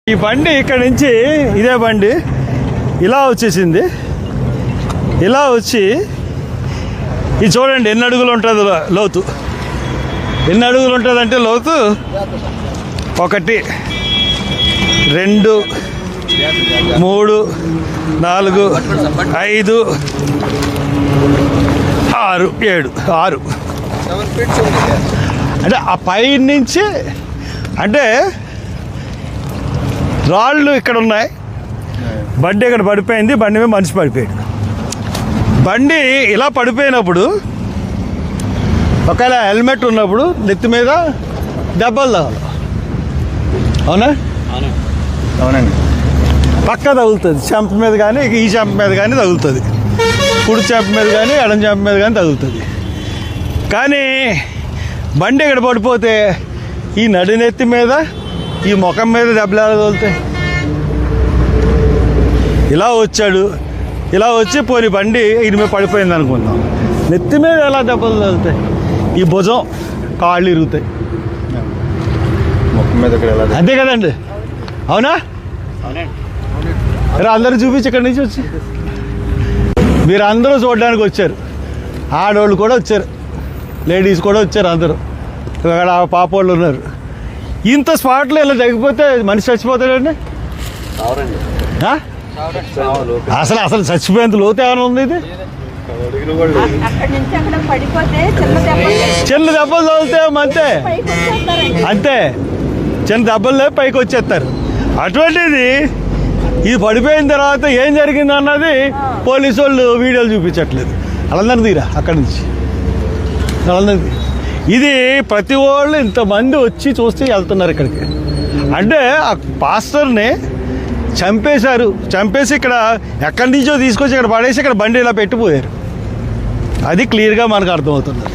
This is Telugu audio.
ఈ బండి ఇక్కడ నుంచి ఇదే బండి ఇలా వచ్చేసింది, ఇలా వచ్చి ఇది చూడండి ఎన్ని అడుగులు ఉంటుంది లోతు, ఎన్ని అడుగులు ఉంటుంది అంటే లోతు 1 2 3 4 5 6 7 6 అంటే ఆ పై నుంచి అంటే రాళ్ళు ఇక్కడ ఉన్నాయి, బండి ఇక్కడ పడిపోయింది, బండి మీద మనిషి పడిపోయాడు. బండి ఇలా పడిపోయినప్పుడు ఒకవేళ హెల్మెట్ ఉన్నప్పుడు నెత్తి మీద దెబ్బలు తగలవు, అవునా? అవునండి. పక్క తగులుతుంది, చెంప మీద కానీ ఈ చెంప మీద కానీ తగులుతుంది, కుడి చెంప మీద కానీ ఎడం చెంప మీద కానీ తగులుతుంది. కానీ బండి ఇక్కడ పడిపోతే ఈ నడినెత్తి మీద ఈ ముఖం మీద దెబ్బలు ఎలా తగులుతాయి? ఇలా వచ్చాడు, ఇలా వచ్చి పోని బండి ఇది మీద పడిపోయింది అనుకుందాం, నెత్తి మీద ఎలా దెబ్బలు తగులుతాయి? ఈ భుజం కాళ్ళు ఇరుగుతాయి, ముఖం మీద అంతే కదండి, అవునా? అందరూ చూపించి ఇక్కడి నుంచి వచ్చి మీరు అందరూ చూడడానికి వచ్చారు, ఆడవాళ్ళు కూడా వచ్చారు, లేడీస్ కూడా వచ్చారు, అందరూ అక్కడ పాప వాళ్ళు ఉన్నారు. ఇంత స్పాట్లో ఇలా తగ్గిపోతే మనిషి చచ్చిపోతాడండి. అసలు అసలు చచ్చిపోయేంత లోతు ఏమైనా ఉంది? ఇది చిన్న దెబ్బలు తగిలితే అంతే అంతే, చిన్న దెబ్బలు పైకి వచ్చేస్తారు. అటువంటిది ఇది పడిపోయిన తర్వాత ఏం జరిగింది అన్నది పోలీసు వాళ్ళు వీడియోలు చూపించట్లేదు. వాళ్ళందరినీ తీరా అక్కడి నుంచి, వాళ్ళందరినీ. ఇది ప్రతి వాళ్ళు ఇంతమంది వచ్చి చూస్తే వెళ్తున్నారు ఇక్కడికి. అంటే ఆ పాస్టర్ని చంపేశారు, చంపేసి ఇక్కడ ఎక్కడి నుంచో తీసుకొచ్చి ఇక్కడ పడేసి ఇక్కడ బండి ఇలా పెట్టిపోయారు. అది క్లియర్గా మనకు అర్థమవుతుంది.